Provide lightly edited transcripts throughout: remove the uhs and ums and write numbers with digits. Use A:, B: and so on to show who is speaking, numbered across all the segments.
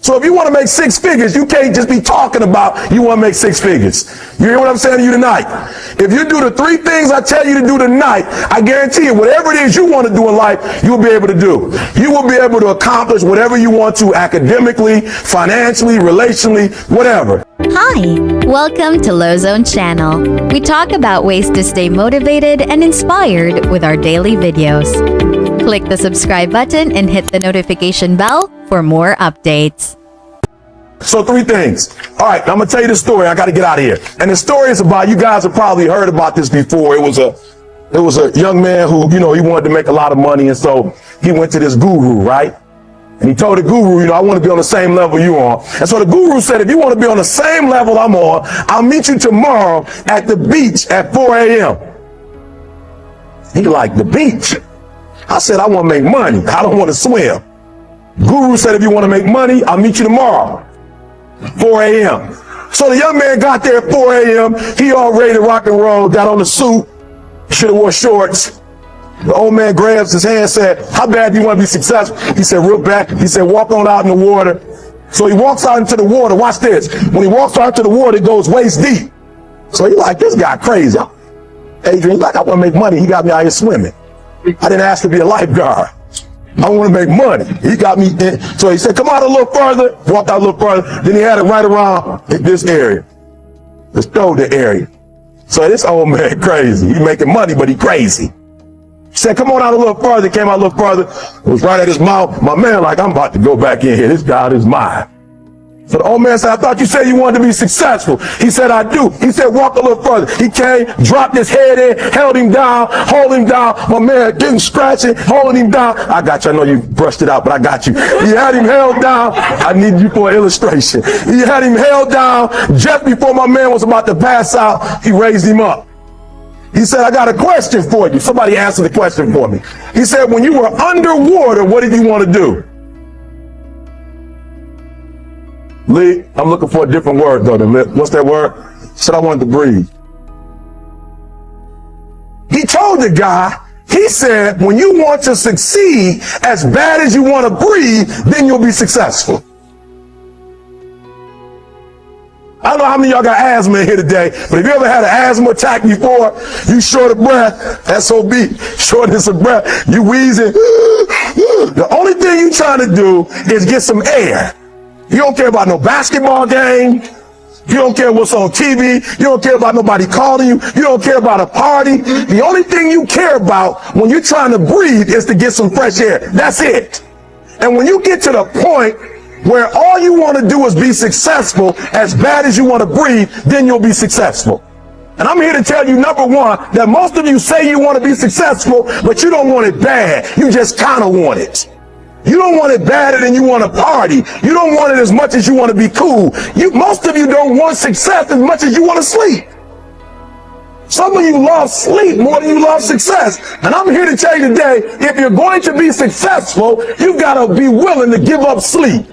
A: So if you want to make six figures, you can't just be talking about you want to make six figures. You hear what I'm saying to you tonight? If you do the three things I tell you to do tonight, I guarantee you, whatever it is you want to do in life, you'll be able to do. You will be able to accomplish whatever you want to academically, financially, relationally, whatever.
B: Hi, welcome to Low Zone Channel. We talk about ways to stay motivated and inspired with our daily videos. Click the subscribe button and hit the notification bell for more updates.
A: So three things. All right, I'm going to tell you the story. I got to get out of here. And the story is about, you guys have probably heard about this before. It was a young man who, he wanted to make a lot of money. And so he went to this guru, right? And he told the guru, I want to be on the same level you're on. And so the guru said, if you want to be on the same level I'm on, I'll meet you tomorrow at the beach at 4 a.m. He like, the beach? I said, I want to make money. I don't want to swim. Guru said, if you want to make money, I'll meet you tomorrow, 4 a.m. So the young man got there at 4 a.m. He all ready to rock and roll, got on the suit, should have wore shorts. The old man grabs his hand and said, how bad do you want to be successful? He said, real bad. He said, walk on out in the water. So he walks out into the water. Watch this. When he walks out into the water, it goes waist deep. So he like, this guy crazy. Adrian, he's like, I want to make money. He got me out here swimming. I didn't ask to be a lifeguard. I want to make money. He got me in. So he said, come out a little further. Walked out a little further. Then he had it right around this area, the shoulder area. So this old man crazy. He making money, but he crazy. He said, come on out a little further. Came out a little further. It was right at his mouth. My man like, I'm about to go back in here. This God is mine. So the old man said, I thought you said you wanted to be successful. He said, I do. He said, walk a little further. He came, dropped his head in, held him down, hold him down. My man getting scratching, holding him down. I got you. I know you brushed it out, but I got you. He had him held down. I need you for an illustration. He had him held down. Just before my man was about to pass out, he raised him up. He said, I got a question for you. Somebody answer the question for me. He said, when you were underwater, what did you want to do? Lee, I'm looking for a different word though. What's that word? He said, I wanted to breathe. He told the guy, he said, when you want to succeed as bad as you want to breathe, then you'll be successful. I don't know how many of y'all got asthma in here today, but if you ever had an asthma attack before, you short of breath, SOB, shortness of breath, you wheezing. The only thing you trying to do is get some air. You don't care about no basketball game. You don't care what's on TV. You don't care about nobody calling you. You don't care about a party. The only thing you care about when you're trying to breathe is to get some fresh air. That's it. And when you get to the point where all you want to do is be successful as bad as you want to breathe, then you'll be successful. And I'm here to tell you, number one, that most of you say you want to be successful, but you don't want it bad. You just kind of want it. You don't want it badder than you want to party. You don't want it as much as you want to be cool. Most of you don't want success as much as you want to sleep. Some of you love sleep more than you love success. And I'm here to tell you today, if you're going to be successful, you've got to be willing to give up sleep.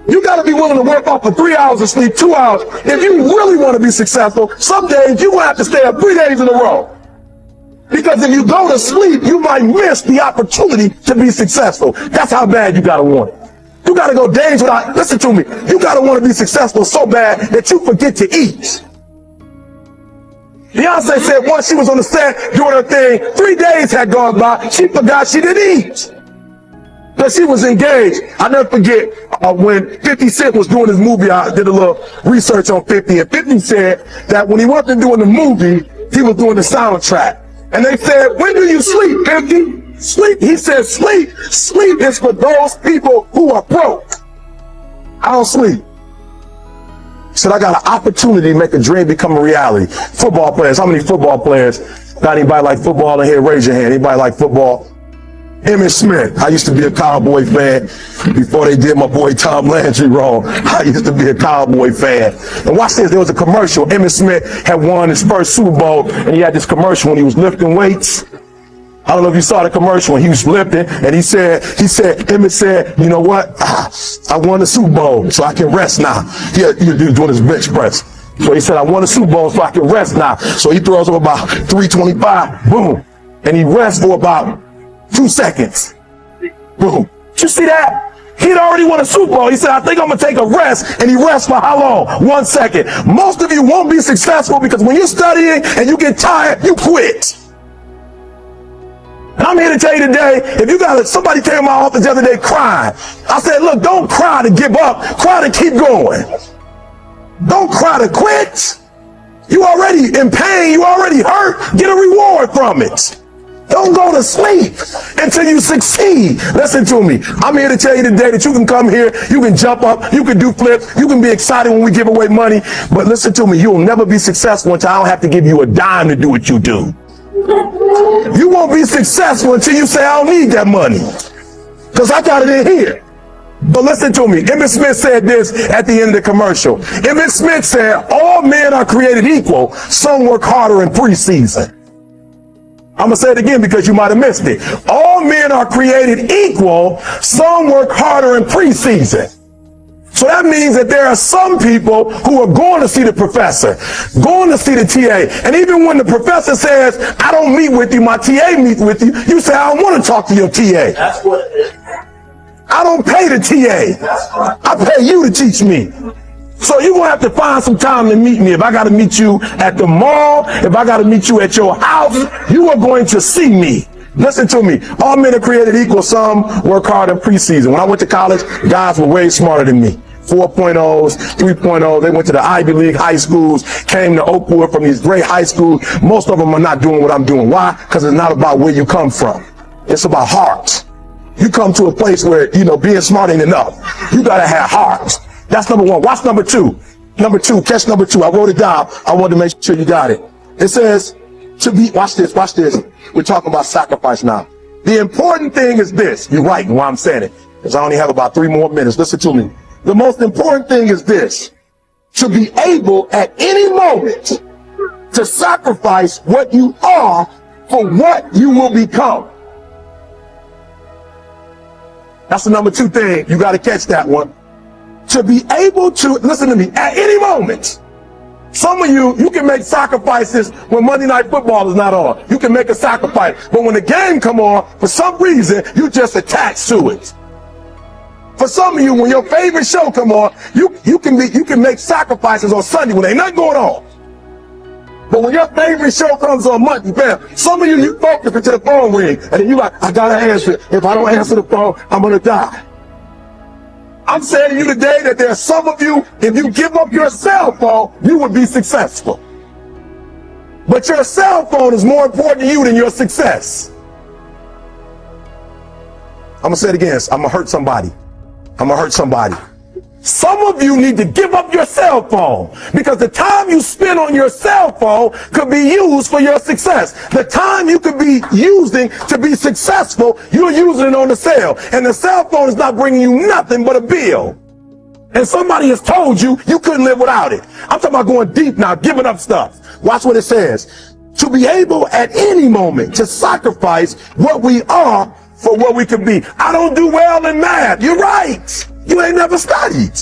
A: You got to be willing to work off for 3 hours of sleep, 2 hours. If you really want to be successful, some days you're going to have to stay up 3 days in a row. Because if you go to sleep, you might miss the opportunity to be successful. That's how bad you got to want it. You got to go days without, listen to me, you got to want to be successful so bad that you forget to eat. Beyonce said once she was on the set doing her thing, 3 days had gone by, she forgot she didn't eat. Because she was engaged. I'll never forget when 50 Cent was doing his movie, I did a little research on 50, and 50 said that when he wasn't doing the movie, he was doing the soundtrack. And they said, when do you sleep, 50? Sleep. He said, sleep. Sleep is for those people who are broke. I don't sleep. He said, I got an opportunity to make a dream become a reality. Football players. How many football players? Got anybody like football in here? Raise your hand. Anybody like football? Emmitt Smith. I used to be a Cowboy fan before they did my boy Tom Landry wrong. I used to be a Cowboy fan. And watch this. There was a commercial. Emmitt Smith had won his first Super Bowl, and he had this commercial when he was lifting weights. I don't know if you saw the commercial when he was lifting, and Emmitt said, you know what? I won the Super Bowl, so I can rest now. He was doing his bench press. So he said, I won the Super Bowl, so I can rest now. So he throws up about 325, boom. And he rests for about 2 seconds. Boom. Did you see that? He'd already won a Super Bowl. He said, I think I'm going to take a rest. And he rests for how long? 1 second. Most of you won't be successful because when you're studying and you get tired, you quit. And I'm here to tell you today, if you got somebody came to my office the other day crying. I said, look, don't cry to give up. Cry to keep going. Don't cry to quit. You already in pain. You already hurt. Get a reward from it. Don't go to sleep until you succeed. Listen to me. I'm here to tell you today that you can come here, you can jump up, you can do flips, you can be excited when we give away money. But listen to me, you'll never be successful until I don't have to give you a dime to do what you do. You won't be successful until you say, I don't need that money, because I got it in here. But listen to me. Emmett Smith said this at the end of the commercial. Emmett Smith said, all men are created equal. Some work harder in preseason. I'm going to say it again because you might have missed it. All men are created equal. Some work harder in preseason. So that means that there are some people who are going to see the professor, going to see the TA. And even when the professor says, I don't meet with you, my TA meets with you, you say, I don't want to talk to your TA.
C: That's what it is.
A: I don't pay the TA. I pay you to teach me. So you're going to have to find some time to meet me. If I got to meet you at the mall, if I got to meet you at your house, you are going to see me. Listen to me. All men are created equal. Some work hard in preseason. When I went to college, guys were way smarter than me. 4.0s, 3.0s. They went to the Ivy League high schools, came to Oakwood from these great high schools. Most of them are not doing what I'm doing. Why? Because it's not about where you come from. It's about heart. You come to a place where, being smart ain't enough. You got to have heart. That's number one. Watch number two. Number two, catch number two. I wrote it down. I wanted to make sure you got it. It says, watch this. We're talking about sacrifice now. The important thing is this. You're right while I'm saying it, because I only have about 3 more minutes. Listen to me. The most important thing is this. To be able at any moment to sacrifice what you are for what you will become. That's the number 2 thing. You got to catch that one. To be able to, listen to me, at any moment. Some of you can make sacrifices when Monday Night Football is not on. You can make a sacrifice. But when the game come on, for some reason, you just attach to it. For some of you, when your favorite show come on, you can make sacrifices on Sunday when ain't nothing going on. But when your favorite show comes on Monday, fam, some of you focus until the phone ring, and then you like, I gotta answer. If I don't answer the phone, I'm gonna die. I'm saying to you today that there are some of you, if you give up your cell phone, you would be successful. But your cell phone is more important to you than your success. I'm gonna say it again. I'm gonna hurt somebody. Some of you need to give up your cell phone, because the time you spend on your cell phone could be used for your success. The time you could be using to be successful, you're using it on the cell. And the cell phone is not bringing you nothing but a bill. And somebody has told you you couldn't live without it. I'm talking about going deep now, giving up stuff. Watch what it says. To be able at any moment to sacrifice what we are for what we could be. I don't do well in math. You're right. You ain't never studied.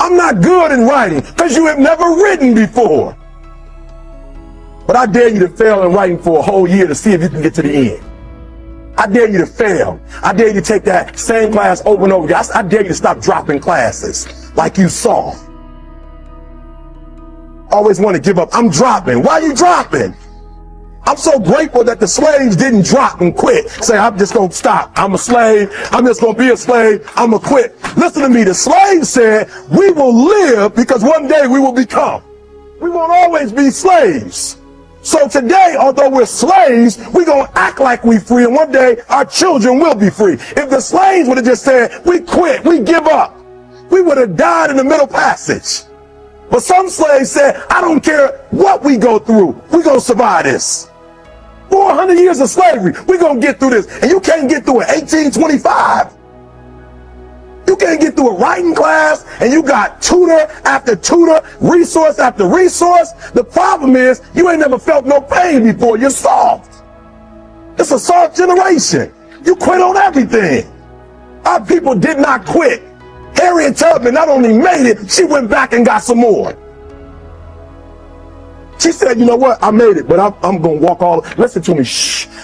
A: I'm not good in writing because you have never written before. But I dare you to fail in writing for a whole year to see if you can get to the end. I dare you to fail. I dare you to take that same class over and over again. I dare you to stop dropping classes like you saw. Always want to give up. I'm dropping. Why are you dropping? I'm so grateful that the slaves didn't drop and quit. Say, I'm just going to stop. I'm a slave. I'm just going to be a slave. I'm going to quit. Listen to me. The slaves said, we will live because one day we will become. We won't always be slaves. So today, although we're slaves, we're going to act like we're free. And one day, our children will be free. If the slaves would have just said, we quit, we give up, we would have died in the Middle Passage. But some slaves said, I don't care what we go through. We're going to survive this. 400 years of slavery. We're going to get through this. And you can't get through it. 1825. You can't get through a writing class, and you got tutor after tutor, resource after resource. The problem is you ain't never felt no pain before. You're soft. It's a soft generation. You quit on everything. Our people did not quit. Harriet Tubman not only made it, she went back and got some more. She said, you know what? I made it, but I'm going to walk listen to me,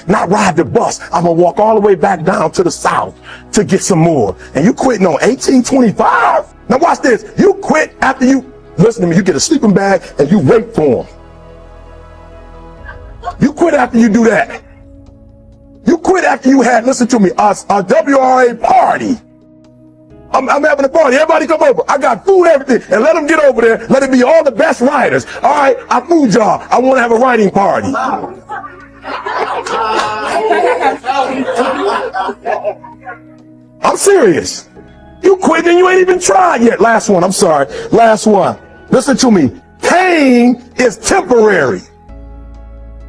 A: not ride the bus. I'm going to walk all the way back down to the South to get some more. And you quitting on 1825? Now watch this. You quit after listen to me, you get a sleeping bag and you wait for them. You quit after you do that. You quit after you had, listen to me, a WRA party. I'm having a party. Everybody come over. I got food, everything. And let them get over there. Let it be all the best writers. All right, I fooled y'all. I want to have a writing party. I'm serious. You quit and you ain't even tried yet. Last one. I'm sorry. Last one. Listen to me. Pain is temporary.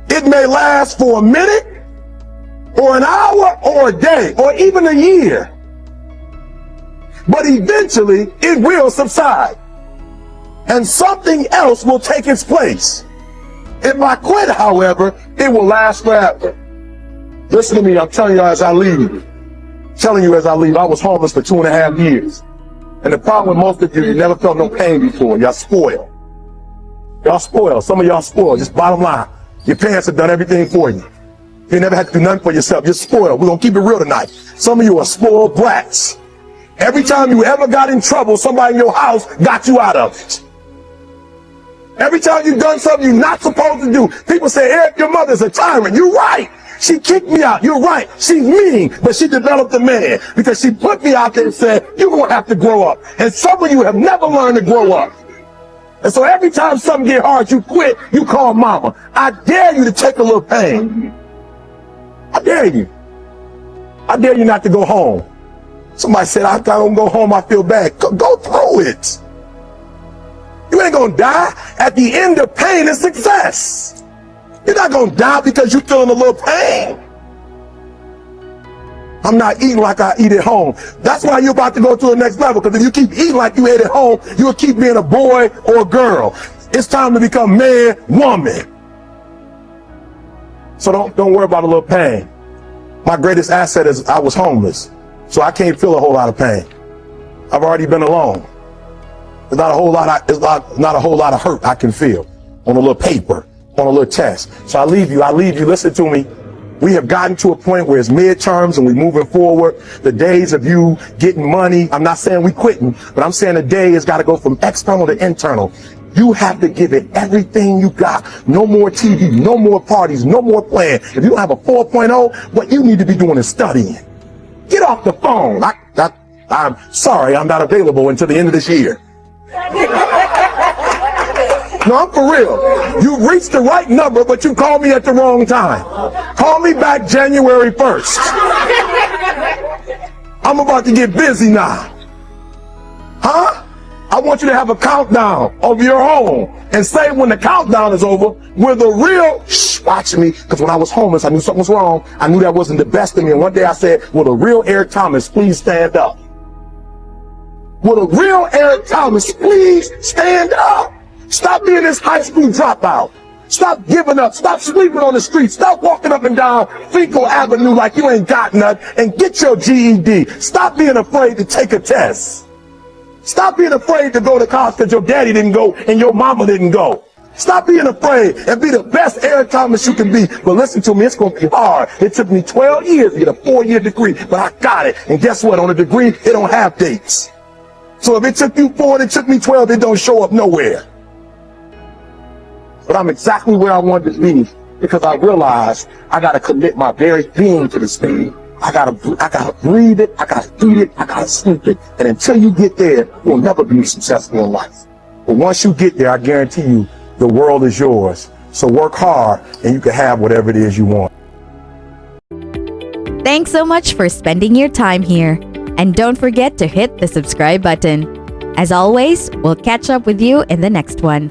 A: It may last for a minute or an hour or a day or even a year. But eventually it will subside and something else will take its place. If I quit, however, it will last forever. Listen to me, I'm telling you as I leave. I was homeless for 2.5 years. And the problem with most of you never felt no pain before. Y'all spoiled. Some of y'all spoiled, just bottom line. Your parents have done everything for you. You never had to do nothing for yourself. You're spoiled. We're going to keep it real tonight. Some of you are spoiled brats. Every time you ever got in trouble, somebody in your house got you out of it. Every time you've done something you're not supposed to do, people say, Eric, your mother's a tyrant. You're right. She kicked me out. You're right. She's mean, but she developed a man because she put me out there and said, you're going to have to grow up. And some of you have never learned to grow up. And so every time something get hard, you quit, you call mama. I dare you to take a little pain. I dare you. I dare you not to go home. Somebody said, I don't go home, I feel bad. Go through it. You ain't gonna die. At the end of pain is success. You're not gonna die because you're feeling a little pain. I'm not eating like I eat at home. That's why you're about to go to the next level, because if you keep eating like you ate at home, you'll keep being a boy or a girl. It's time to become man, woman. So don't worry about a little pain. My greatest asset is I was homeless. So I can't feel a whole lot of pain. I've already been alone. There's not a whole lot of hurt I can feel on a little paper, on a little test. So I leave you, listen to me. We have gotten to a point where it's midterms and we're moving forward. The days of you getting money, I'm not saying we quitting, but I'm saying the day has got to go from external to internal. You have to give it everything you got. No more TV, no more parties, no more playing. If you don't have a 4.0, what you need to be doing is studying. Get off the phone. I'm sorry, I'm not available until the end of this year. No, I'm for real. You reached the right number, but you called me at the wrong time. Call me back January 1st. I'm about to get busy now. Huh? I want you to have a countdown of your home and say when the countdown is over, we're the real, watch me, because when I was homeless, I knew something was wrong. I knew that wasn't the best of me. And one day I said, will the real Eric Thomas please stand up? Will the real Eric Thomas please stand up? Stop being this high school dropout. Stop giving up. Stop sleeping on the street. Stop walking up and down Fecal Avenue like you ain't got nothing, and get your GED. Stop being afraid to take a test. Stop being afraid to go to college because your daddy didn't go and your mama didn't go. Stop being afraid and be the best Eric Thomas you can be. But listen to me, it's going to be hard. It took me 12 years to get a 4-year degree, but I got it. And guess what? On a degree, it don't have dates. So if it took you 4 and it took me 12, it don't show up nowhere. But I'm exactly where I wanted to be because I realized I got to commit my very being to this thing. I gotta breathe it, I gotta eat it, I gotta sleep it. And until you get there, you'll never be successful in life. But once you get there, I guarantee you, the world is yours. So work hard and you can have whatever it is you want.
B: Thanks so much for spending your time here. And don't forget to hit the subscribe button. As always, we'll catch up with you in the next one.